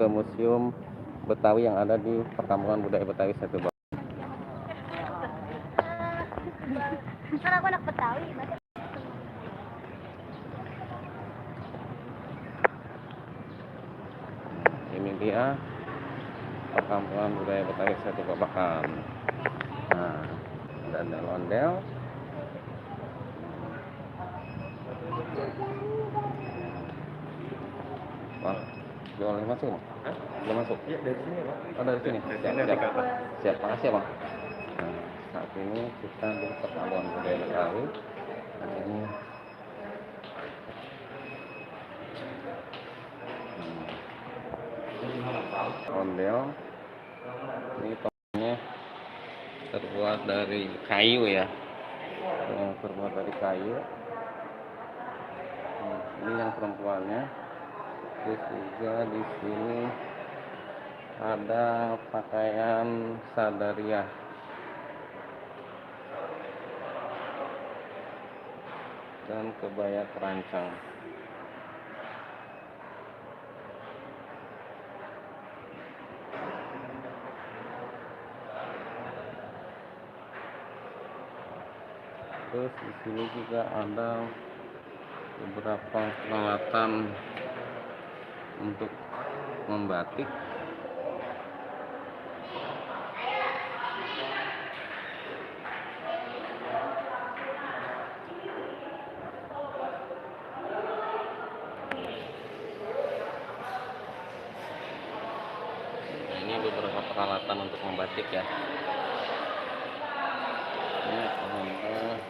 ke Museum Betawi yang ada di Perkampungan Budaya Betawi Setu Bawang. Kan aku anak Betawi. Ini dia Perkampungan Budaya Betawi Setu Babakan. Nah, ada ondel-ondel. Wah, boleh masuk, Bang? Hah? Boleh masuk? Iya, dari sini, Pak. Oh, dari sini. Dari Siap, sini siap. ke atas. Siap, makasih ya, Bang. Nah, saat ini kita di Perkampungan Budaya Betawi. Nah, ini ondel. Ini tokonya terbuat dari kayu ya. Terbuat dari kayu. Ini yang perempuannya. Terus juga di sini ada pakaian sadariah. Dan kebaya terancang. Terus di sini juga ada beberapa peralatan untuk membatik. Ini beberapa peralatan untuk membatik ya. Ini ada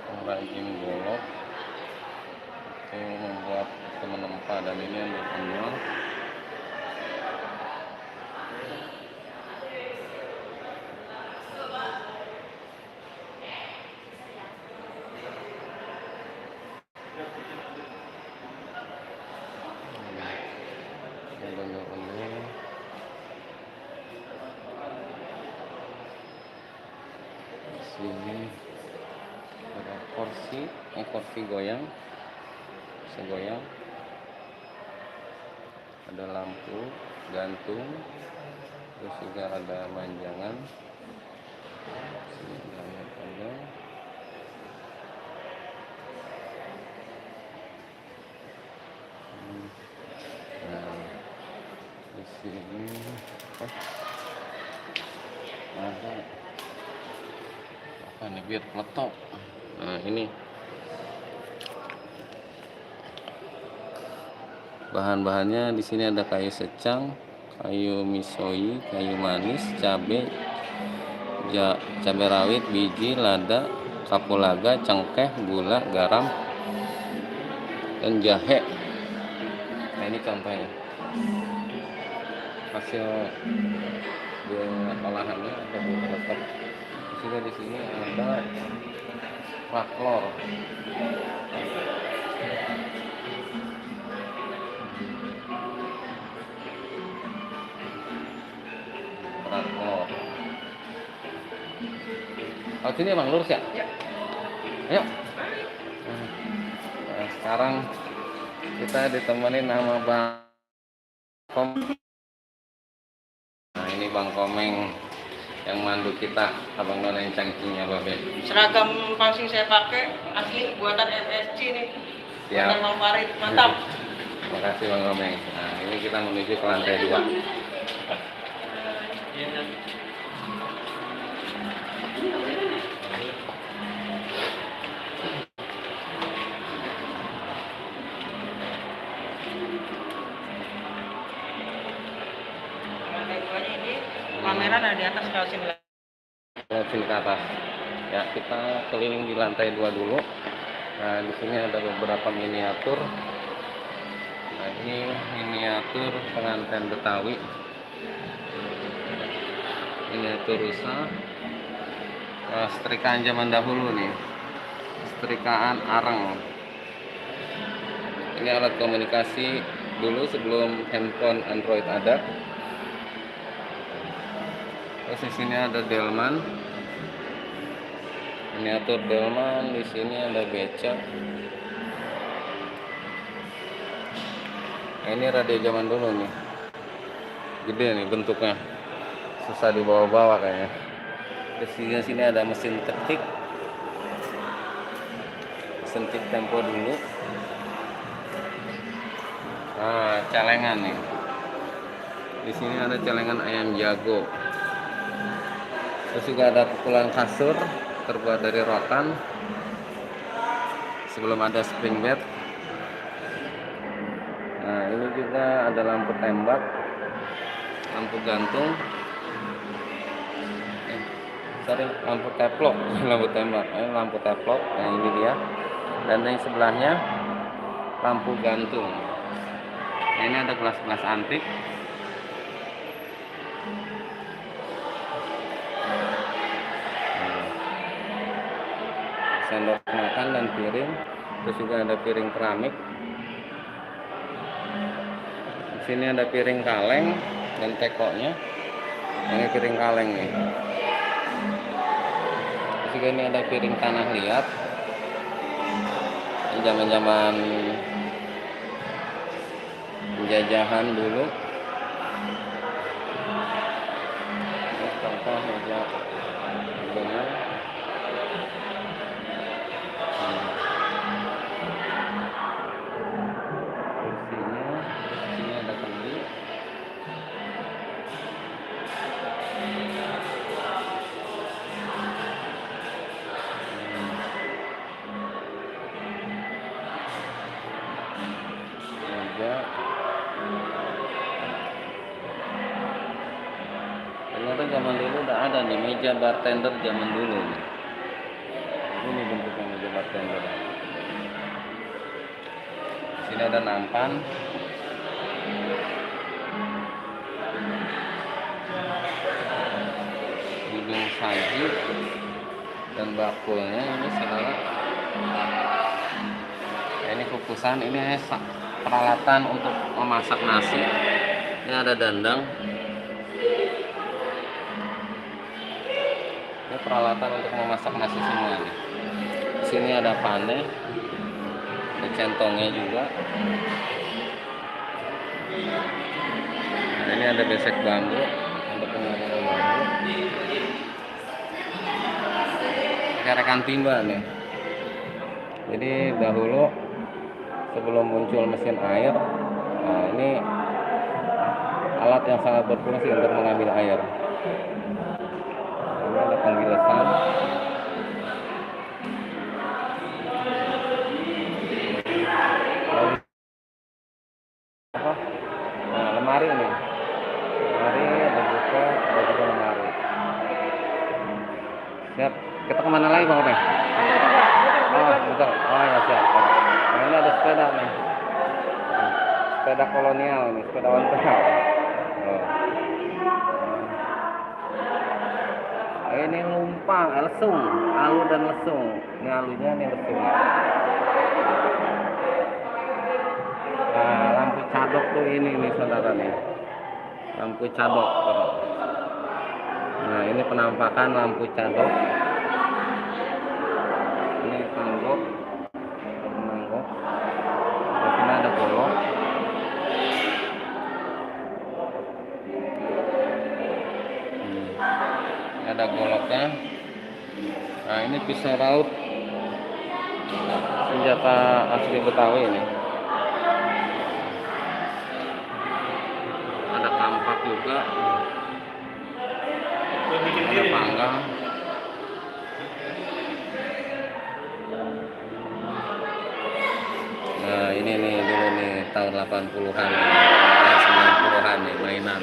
pengrajin golok itu membuat menempa, dan ini yang berpenjual. Sini ada kursi goyang, bisa goyang. Ada lampu gantung, terus juga ada manjangan. Sini ada. Nah, di sini ada apa nih, biar meletok. Nah, ini bahan-bahannya. Di sini ada kayu secang, kayu misoi, kayu manis, cabai rawit, biji, lada, kapulaga, cengkeh, gula, garam, dan jahe. Nah, ini contohnya hasil olahannya atau resep. Juga di sini ada raklor. Oh, sini Bang, lurus ya? Ya. Ayo. Nah, sekarang kita ditemenin sama Bang Komeng. Nah, ini Bang Komeng yang mandu kita, abang nona yang cangkingnya Babe. Seragam pangsing saya pakai asli buatan MSC nih. Siap. Buatan Bang Farid, mantap. Terima kasih Bang Komeng. Nah, ini kita menuju ke lantai 2. Lantai 2-nya ini pameran ada di atas, kalau sini. Sini ke atas. Ya, kita keliling di lantai 2 dulu. Nah, di sini ada beberapa miniatur. Nah, ini miniatur pengantin Betawi. Miniatur rusa. Setrikaan zaman dahulu nih. Setrikaan areng. Ini alat komunikasi dulu sebelum handphone Android ada. Terus di sini ada delman. Miniatur delman, di sini ada beca. Nah, ini radio zaman dulu nih, gede nih bentuknya, susah dibawa-bawa kayaknya. Terus di sini ada mesin ketik tempo dulu. Nah, celengan nih. Di sini ada celengan ayam jago. Terus juga ada pukulan kasur terbuat dari rotan. Sebelum ada spring bed. Nah, ini juga ada lampu tembak, lampu gantung. Lampu teplok, lampu tembak, lampu teplok. Nah, ini dia. Dan yang sebelahnya lampu gantung. Nah, ini ada gelas-gelas antik. Sendok makan dan piring. Terus juga ada piring keramik. Di sini ada piring kaleng dan tekonya. Ini piring kaleng nih. Terus juga ini ada piring tanah liat. Ini zaman-zaman penjajahan dulu. Ini contoh meja dengan kursinya. Sini ada kendi. Meja. Ternyata zaman dulu udah ada nih meja bartender zaman dulu nih. Ini bentuknya meja bartender. Sini ada nampan. Hidung saji dan bakulnya ini saudara. Ya, ini kukusan, ini peralatan untuk memasak nasi. Ini ada dandang. Ini peralatan untuk memasak nasi semua nih. Di sini ada pane, ada centongnya juga. Nah, ini ada besek bambu, ada penyaringan bambu. Rekan timba nih. Jadi dahulu sebelum muncul mesin air, nah ini alat yang sangat berfungsi untuk mengambil air. Ini ada penggilesan. Nah, lemari nih. Lemari ada buka, ada juga lemari. Siap. Kita kemana lagi Bang Openg? Oh, betul. Oh ya siap. Nah, ini ada sepeda nih. Sepeda kolonial nih, sepeda ontel. Oh. Ini lumpang, lesung, alu dan lesung. Ini alunya, ini lesungnya. Nah, lampu cadok tuh ini nih saudara nih. Lampu cadok. Nah, ini penampakan lampu cadok. Ini panggok, penanggok. Di sini ada golok. Ada goloknya. Nah, ini pisau raut, senjata asli Betawi ini. Ada kampak juga. Ada panggang. Nah, ini nih dulu nih tahun 80-an, 90-an nih mainan.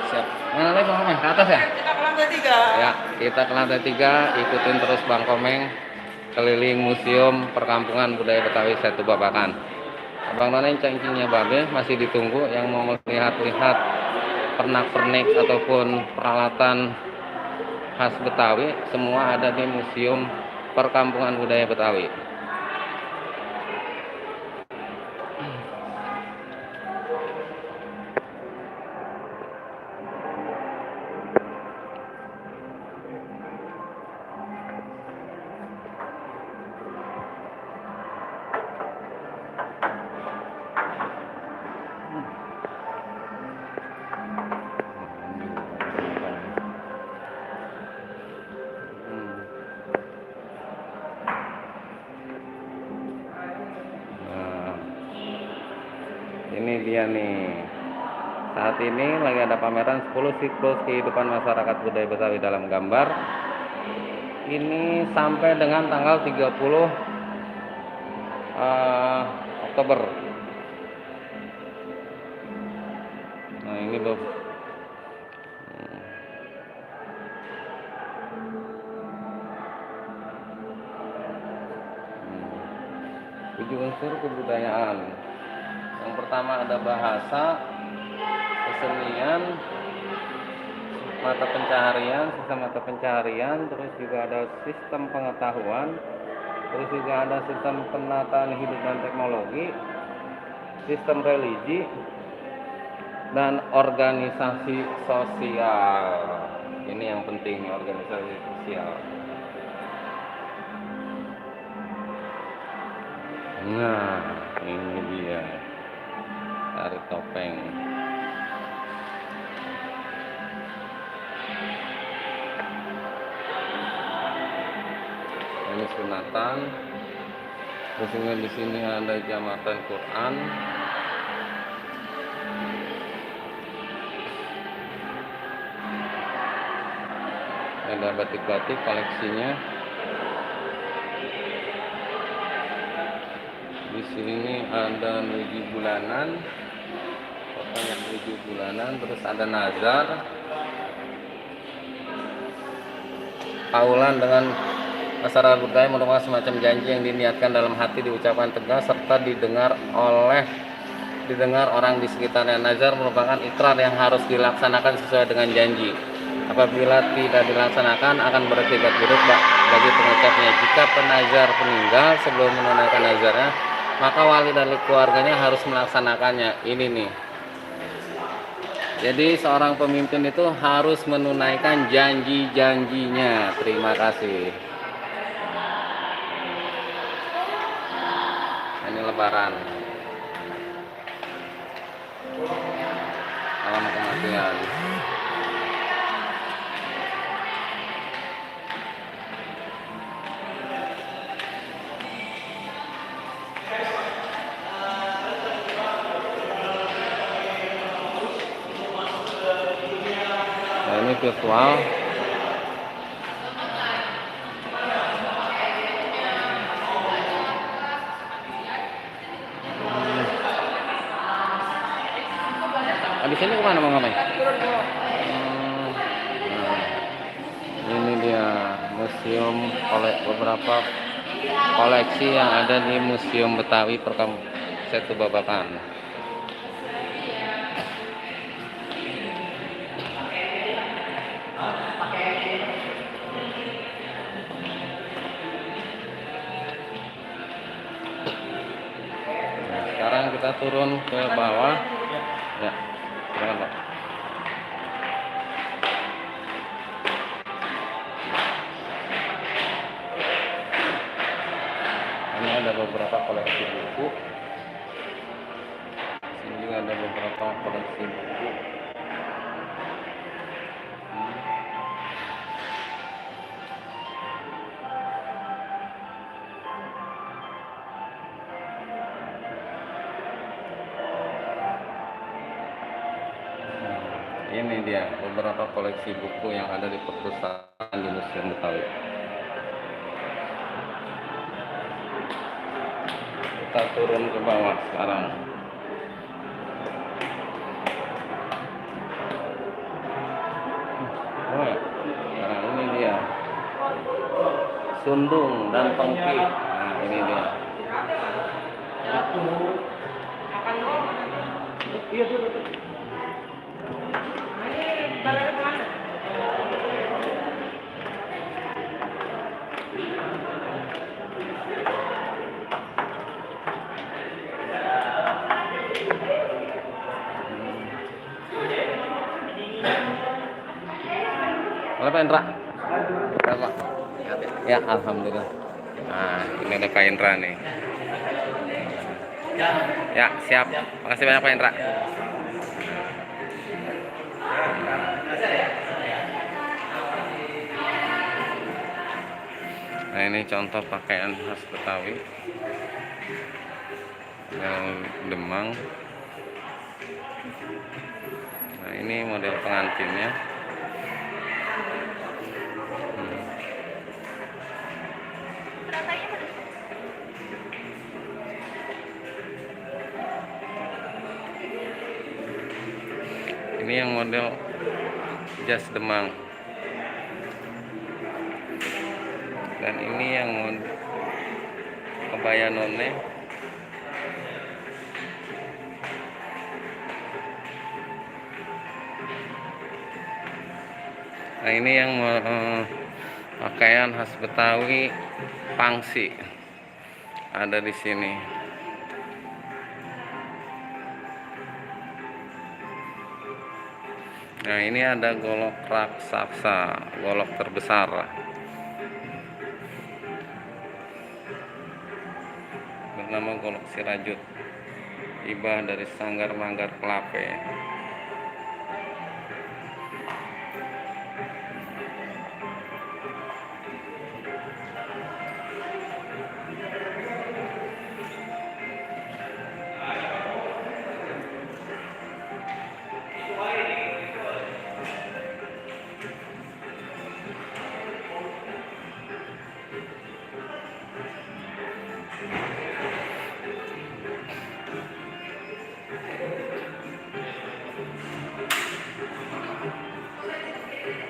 Siap. Mana lagi Bang Komeng? Ke atas ya? Kita ke lantai 3. Ya, kita ke lantai 3, ikutin terus Bang Komeng keliling Museum Perkampungan Budaya Betawi Setu Babakan. Abang None cengkingnya babe masih ditunggu yang mau melihat-lihat pernak-pernik ataupun peralatan khas Betawi, semua ada di Museum Perkampungan Budaya Betawi. Ini dia nih. Saat ini lagi ada pameran 10 siklus kehidupan masyarakat budaya Betawi dalam gambar. Ini sampai dengan tanggal 30 Oktober. Nah, ini loh. Tujuh unsur kebudayaan. Yang pertama ada bahasa, kesenian, mata pencaharian, sistem mata pencaharian, terus juga ada sistem pengetahuan, terus juga ada sistem penataan hidup dan teknologi, sistem religi, dan organisasi sosial. Ini yang penting, organisasi sosial. Nah, ini dia tari topeng. Ini sunatan. Terus di sini ada jamatan Quran. Ada batik-batik koleksinya. Di sini ada nuju bulanan, fotonya nuju bulanan, terus ada nazar, aulan dengan masyarakat budaya merupakan semacam janji yang diniatkan dalam hati, diucapkan tegas serta didengar orang di sekitarnya. Nazar merupakan ikrar yang harus dilaksanakan sesuai dengan janji. Apabila tidak dilaksanakan akan berakibat buruk bagi pengucapnya. Jika penazar meninggal sebelum menunaikan nazarnya, maka wali dari keluarganya harus melaksanakannya. Ini nih. Jadi seorang pemimpin itu harus menunaikan janji-janjinya. Terima kasih. Ini lebaran. Malam kematian. Nah, ini virtual. Habis ini kemana mau ngapain? Ini dia museum beberapa koleksi yang ada di Museum Betawi Setu Babakan. Sekarang kita turun ke bawah. Ya, silakan Pak. Ini ada beberapa koleksi buku. Sini juga ada beberapa koleksi buku. Ini dia beberapa koleksi buku yang ada di perpustakaan di Museum Betawi. Kita turun ke bawah sekarang. Sekarang ini dia Sundung dan Pengki. Nah, ini dia. Iya, Pak Indra? Berapa? Ya, alhamdulillah. Nah, ini ada Pak Indra nih. Ya, siap. Makasih banyak Pak Indra. Nah, ini contoh pakaian khas Betawi yang Demang. Nah, ini model pengantinnya. Rasanya mana? Ini yang model jas Demang. Dan ini yang model kebaya none. Nah, ini yang pakaian khas Betawi pangsi. Ada di sini. Nah, ini ada golok raksasa, golok terbesar. Bernama golok Sirajut. Hibah dari Sanggar Manggar Klape.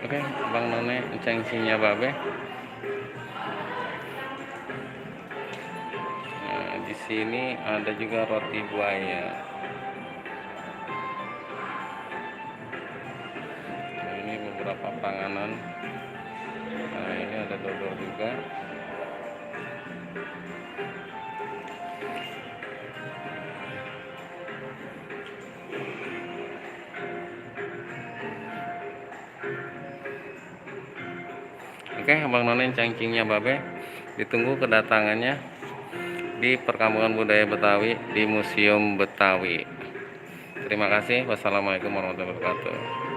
Oke, Bang None cengsinya babe. Nah, di sini ada juga roti buaya. Nah, ini beberapa panganan. Nah, ini ada dodol juga. Oke, Abang None cangkingnya babe. Ditunggu kedatangannya di Perkampungan Budaya Betawi di Museum Betawi. Terima kasih. Wassalamualaikum warahmatullahi wabarakatuh.